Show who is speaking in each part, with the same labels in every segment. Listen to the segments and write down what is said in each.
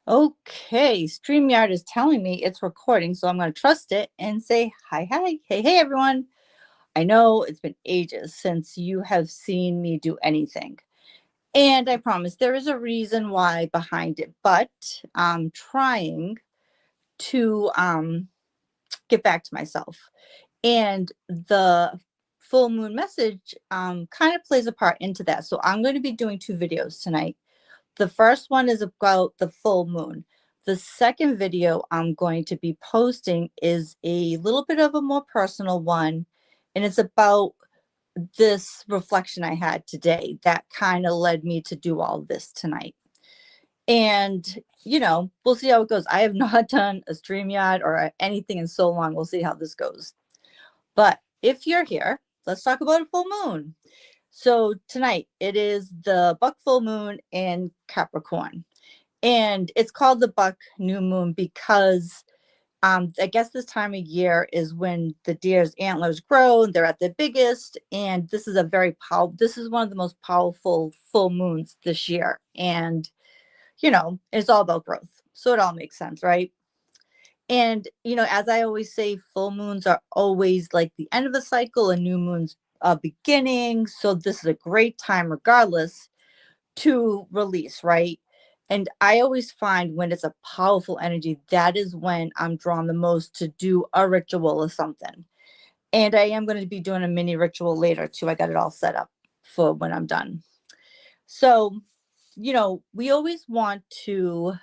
Speaker 1: Okay, StreamYard is telling me it's recording, so I'm going to trust it and say hi, hi, hey, everyone. I know it's been ages since you have seen me do anything. And I promise there is a reason why behind it, but I'm trying to get back to myself. And the full moon message kind of plays a part into that. So I'm going to be doing two videos tonight. The first one is about the full moon. The second video I'm going to be posting is a little bit of a more personal one, and it's about this reflection I had today that kind of led me to do all this tonight. And, we'll see how it goes. I have not done a StreamYard or anything in so long. We'll see how this goes. But if you're here, let's talk about a full moon. So tonight it is the buck full moon in Capricorn. And it's called the buck new moon because I guess this time of year is when the deer's antlers grow and they're at their biggest. And this is this is one of the most powerful full moons this year. And, it's all about growth. So it all makes sense, right? And, as I always say, full moons are always like the end of a cycle and new moons a beginning. So this is a great time, regardless, to release, right? And I always find when it's a powerful energy, that is when I'm drawn the most to do a ritual or something. And I am going to be doing a mini ritual later too. I got it all set up for when I'm done. So, we always want to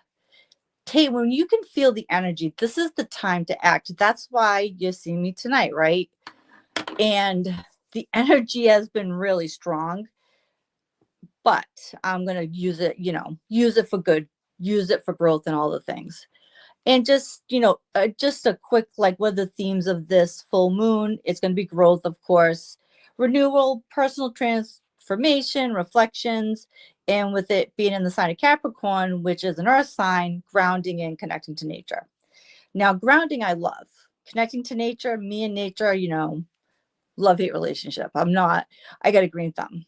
Speaker 1: take, when you can feel the energy, this is the time to act. That's why you're seeing me tonight, right? And the energy has been really strong, but I'm going to use it, use it for good, use it for growth and all the things. And just, just a quick, like, what are the themes of this full moon? It's going to be growth, of course, renewal, personal transformation, reflections, and with it being in the sign of Capricorn, which is an earth sign, grounding and connecting to nature. Now, grounding, I love. Connecting to nature, me and nature, love-hate relationship. I got a green thumb.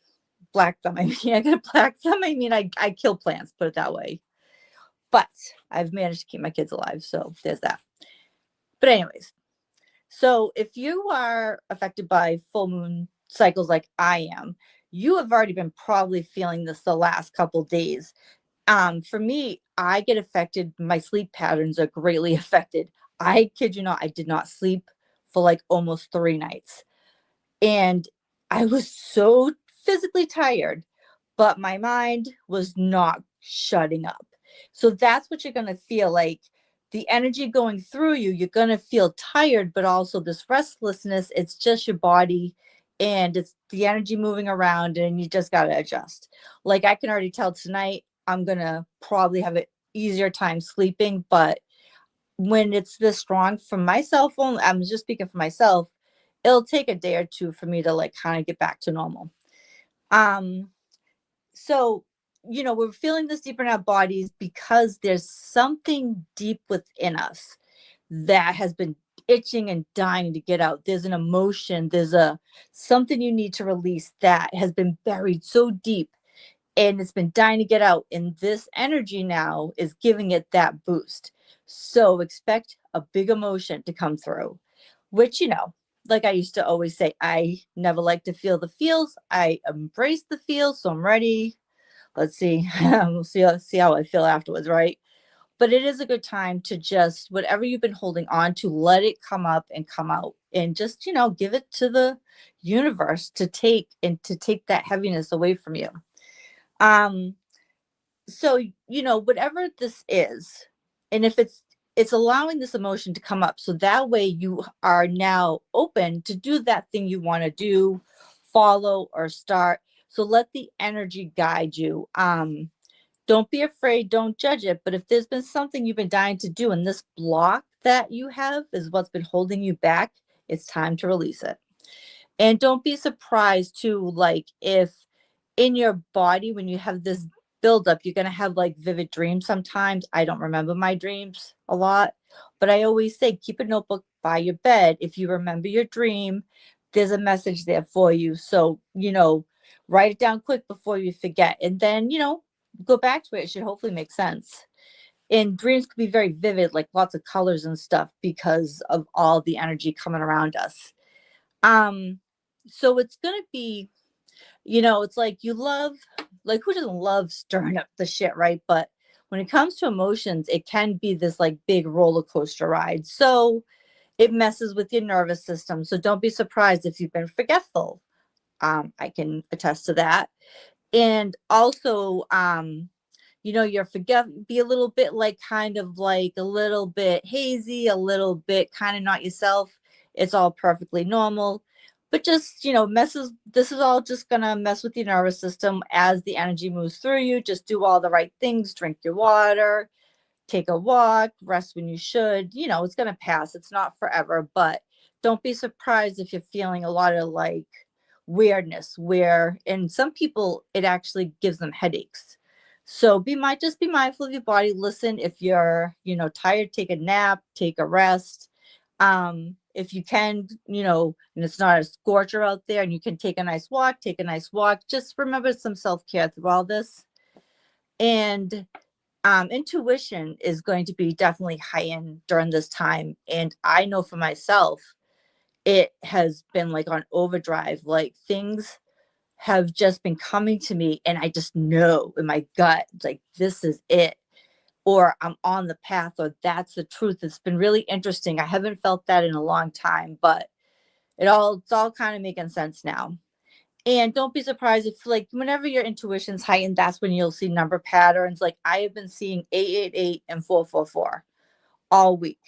Speaker 1: Black thumb, I mean, I got a black thumb. I mean, I kill plants, put it that way. But I've managed to keep my kids alive, so there's that. But anyways, so if you are affected by full moon cycles like I am, you have already been probably feeling this the last couple days. For me, I get affected. My sleep patterns are greatly affected. I kid you not, I did not sleep for like almost 3 nights. And I was so physically tired, but my mind was not shutting up. So that's what you're going to feel like, the energy going through you. You're going to feel tired, but also this restlessness. It's just your body and it's the energy moving around, and you just got to adjust. Like, I can already tell tonight, I'm going to probably have an easier time sleeping, but when it's this strong for myself, only, I'm just speaking for myself, it'll take a day or two for me to like kind of get back to normal. Um, so, we're feeling this deeper in our bodies because there's something deep within us that has been itching and dying to get out. There's an emotion, there's a something you need to release that has been buried so deep and it's been dying to get out. And this energy now is giving it that boost. So expect a big emotion to come through, which, like I used to always say, I never like to feel the feels. I embrace the feels. So I'm ready. Let's see. We'll see how I feel afterwards, right? But it is a good time to just, whatever you've been holding on to, let it come up and come out, and just, give it to the universe to take, and to take that heaviness away from you. Um, so, whatever this is, and if it's allowing this emotion to come up, so that way you are now open to do that thing you want to do, follow or start. So let the energy guide you. Don't be afraid, don't judge it. But if there's been something you've been dying to do, and this block that you have is what's been holding you back, it's time to release it. And don't be surprised too, like, if in your body, when you have this buildup, you're going to have like vivid dreams sometimes. I don't remember my dreams a lot, but I always say keep a notebook by your bed. If you remember your dream, there's a message there for you. So, write it down quick before you forget. And then, go back to it. It should hopefully make sense. And dreams could be very vivid, like lots of colors and stuff because of all the energy coming around us. Um, so it's gonna be, it's like you love, like who doesn't love stirring up the shit, right? But when it comes to emotions, it can be this like big roller coaster ride. So it messes with your nervous system. So don't be surprised if you've been forgetful. I can attest to that. And also, you're forget be a little bit like kind of like a little bit hazy, a little bit kind of not yourself. It's all perfectly normal. But just, this is all just gonna mess with your nervous system as the energy moves through you. Just do all the right things, drink your water, take a walk, rest when you should. It's going to pass. It's not forever, but don't be surprised if you're feeling a lot of like weirdness where in some people it actually gives them headaches. So just be mindful of your body. Listen, if you're, tired, take a nap, take a rest. If you can, and it's not a scorcher out there and you can take a nice walk, take a nice walk. Just remember some self-care through all this. And intuition is going to be definitely heightened during this time. And I know for myself, it has been like on overdrive. Like things have just been coming to me, and I just know in my gut, like, this is it, or I'm on the path, or that's the truth. It's been really interesting. I haven't felt that in a long time, but it's all kind of making sense now. And don't be surprised if, like, whenever your intuition's heightened, that's when you'll see number patterns. Like I have been seeing 888 and 444 all week.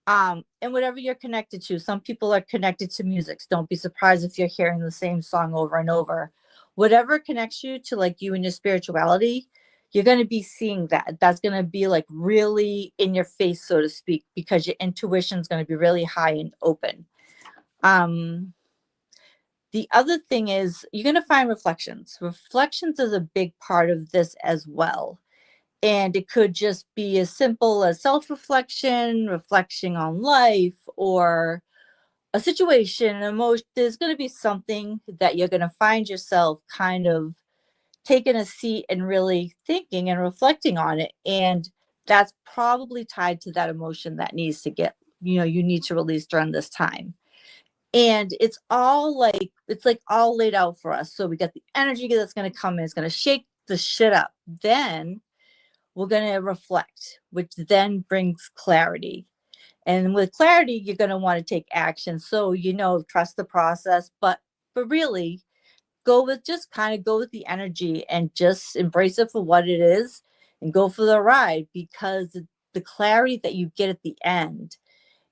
Speaker 1: And whatever you're connected to, some people are connected to music. So don't be surprised if you're hearing the same song over and over. Whatever connects you to like you and your spirituality, you're going to be seeing that. That's going to be like really in your face, so to speak, because your intuition is going to be really high and open. Um, the other thing is you're going to find reflections. Reflections is a big part of this as well. And it could just be as simple as self reflection, reflecting on life, or a situation, an emotion. There's going to be something that you're going to find yourself kind of taking a seat and really thinking and reflecting on it. And that's probably tied to that emotion that needs to get, you need to release during this time. And it's like all laid out for us. So we got the energy that's going to come in, it's going to shake the shit up. Then we're going to reflect, which then brings clarity. And with clarity, you're going to want to take action. So, trust the process, but really go with the energy and just embrace it for what it is and go for the ride, because the clarity that you get at the end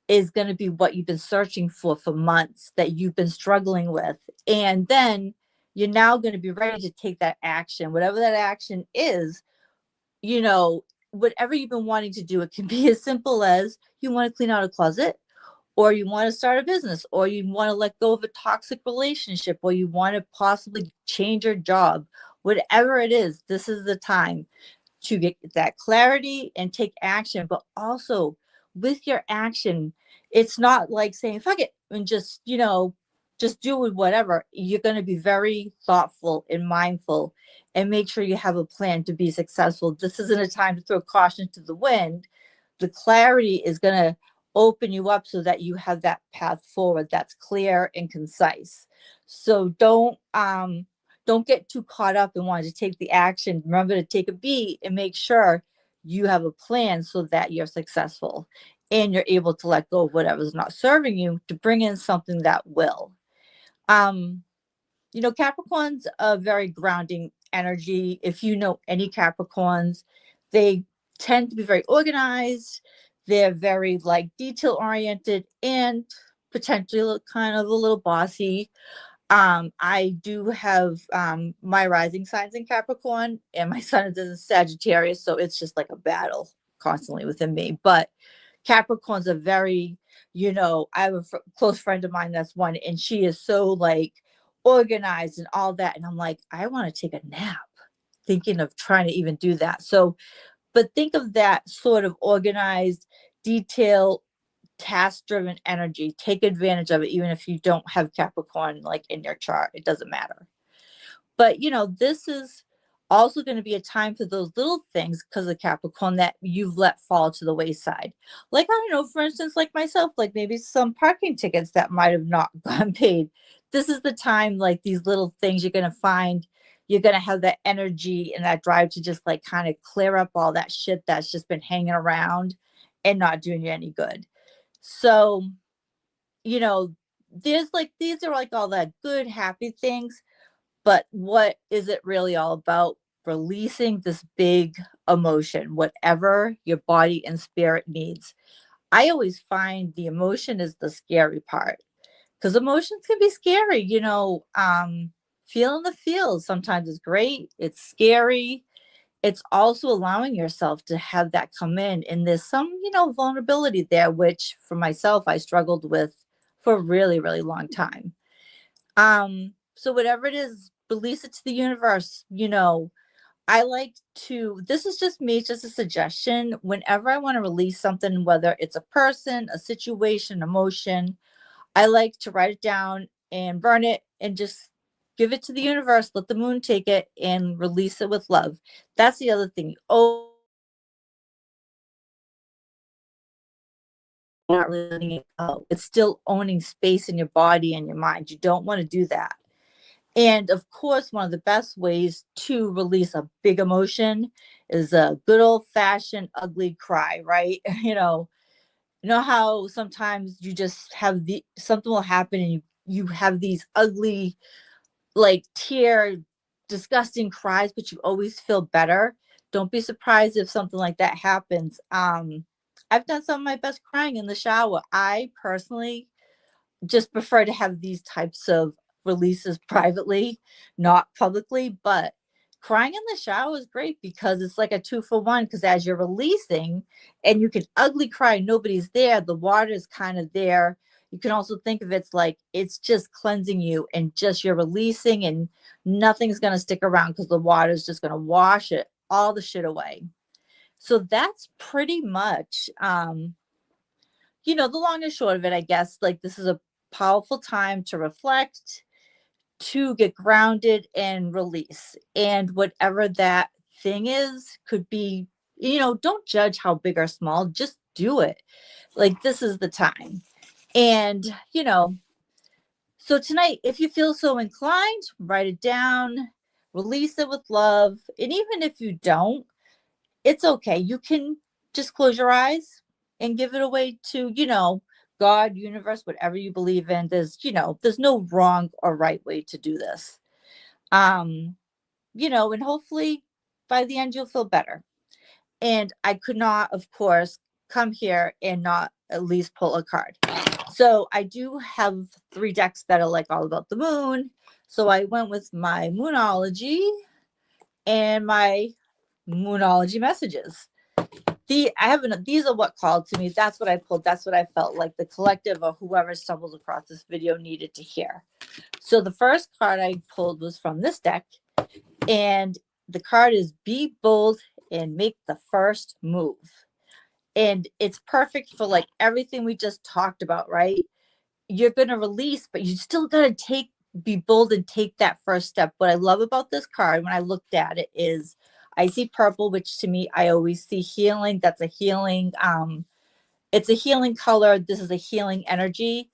Speaker 1: is going to be what you've been searching for months, that you've been struggling with. And then you're now going to be ready to take that action, whatever that action is, you know, whatever you've been wanting to do. It can be as simple as you want to clean out a closet, or you want to start a business, or you want to let go of a toxic relationship, or you want to possibly change your job. Whatever it is, this is the time to get that clarity and take action. But also with your action, it's not like saying fuck it and just do it, whatever. You're going to be very thoughtful and mindful and make sure you have a plan to be successful. This isn't a time to throw caution to the wind. The clarity is going to open you up so that you have that path forward that's clear and concise. So don't get too caught up in wanting to take the action. Remember to take a beat and make sure you have a plan so that you're successful and you're able to let go of whatever's not serving you to bring in something that will. um Capricorns are very grounding energy. If you know any Capricorns, they tend to be very organized. They're very like detail oriented and potentially kind of a little bossy. I do have my rising signs in Capricorn, and my sun is in Sagittarius, so it's just like a battle constantly within me. But Capricorns are very, I have a close friend of mine that's one, and she is so like organized and all that. And I'm like, I want to take a nap, thinking of trying to even do that. So, but think of that sort of organized, detail, task driven energy. Take advantage of it, even if you don't have Capricorn like in your chart. It doesn't matter. But this is also going to be a time for those little things because of Capricorn that you've let fall to the wayside. Like, I don't know, for instance, like myself, like maybe some parking tickets that might have not gotten paid. This is the time, like these little things you're going to find. You're going to have that energy and that drive to just like kind of clear up all that shit that's just been hanging around and not doing you any good. So, you know, there's like, these are like all that good, happy things. But what is it really all about? Releasing this big emotion, whatever your body and spirit needs. I always find the emotion is the scary part because emotions can be scary. Feeling the feels sometimes is great. It's scary. It's also allowing yourself to have that come in. And there's some, vulnerability there, which for myself, I struggled with for a really, really long time. So whatever it is, release it to the universe. I like to, this is just me, it's just a suggestion. Whenever I want to release something, whether it's a person, a situation, emotion, I like to write it down and burn it and just give it to the universe, let the moon take it and release it with love. That's the other thing. Oh, not really letting it go. It's still owning space in your body and your mind. You don't want to do that. And of course, one of the best ways to release a big emotion is a good old fashioned ugly cry, right? You know how sometimes you just have the something will happen and you have these ugly, like tear, disgusting cries, but you always feel better. Don't be surprised if something like that happens. I've done some of my best crying in the shower. I personally just prefer to have these types of releases privately, not publicly. But crying in the shower is great because it's like a 2 for 1. Because as you're releasing, and you can ugly cry, nobody's there, the water is kind of there. You can also think of it's like it's just cleansing you and just you're releasing, and nothing's going to stick around because the water is just going to wash it all the shit away. So that's pretty much the long and short of it, I guess, like this is a powerful time to reflect, to get grounded and release. And whatever that thing is, could be, don't judge how big or small, just do it. Like this is the time. And, so tonight, if you feel so inclined, write it down, release it with love. And even if you don't, it's okay. You can just close your eyes and give it away to, God, universe, whatever you believe in. There's no wrong or right way to do this. Um, and hopefully by the end you'll feel better. And I could not, of course, come here and not at least pull a card. So I do have 3 decks that are like all about the moon. So I went with my Moonology and my Moonology messages. These are what called to me. That's what I pulled. That's what I felt like the collective of whoever stumbles across this video needed to hear. So the first card I pulled was from this deck, and the card is Be Bold and Make the First Move. And it's perfect for like everything we just talked about, right? You're going to release, but you still got to be bold and take that first step. What I love about this card when I looked at it is I see purple, which to me, I always see healing. That's a healing. It's a healing color. This is a healing energy.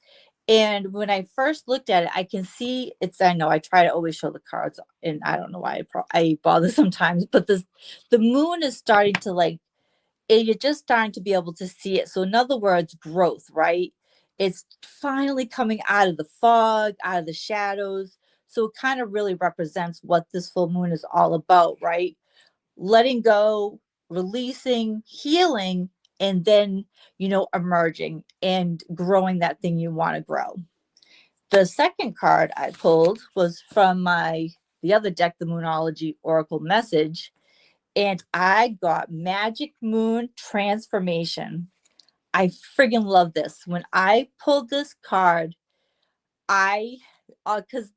Speaker 1: And when I first looked at it, I can see I know I try to always show the cards, and I don't know why I bother sometimes, but the moon is starting to like, you're just starting to be able to see it. So in other words, growth, right? It's finally coming out of the fog, out of the shadows. So it kind of really represents what this full moon is all about, right? Letting go, releasing, healing, and then, emerging and growing that thing you want to grow. The second card I pulled was from the other deck, the Moonology Oracle Message, and I got Magic Moon Transformation. I friggin' love this. When I pulled this card, because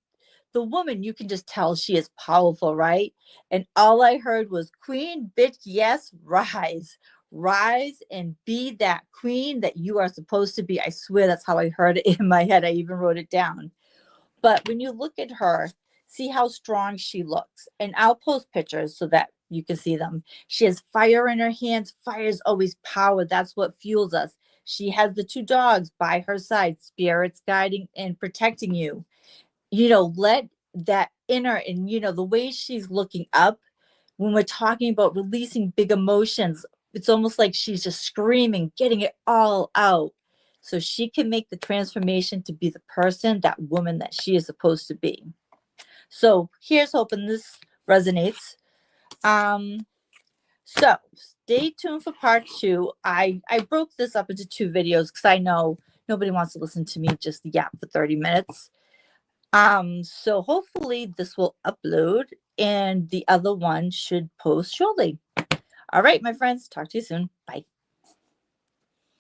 Speaker 1: the woman, you can just tell she is powerful, right? And all I heard was, Queen, bitch, yes, rise. Rise and be that queen that you are supposed to be. I swear that's how I heard it in my head. I even wrote it down. But when you look at her, See how strong she looks. And I'll post pictures so that you can see them. She has fire in her hands. Fire is always power. That's what fuels us. She has the two dogs by her side, spirits guiding and protecting you. Let that inner, and the way she's looking up when we're talking about releasing big emotions, it's almost like she's just screaming, getting it all out so she can make the transformation to be the person, that woman that she is supposed to be. So here's hoping this resonates. So stay tuned for part 2. I broke this up into 2 videos because I know nobody wants to listen to me just yap for 30 minutes. So hopefully this will upload and the other one should post shortly. All right, my friends, talk to you soon. Bye.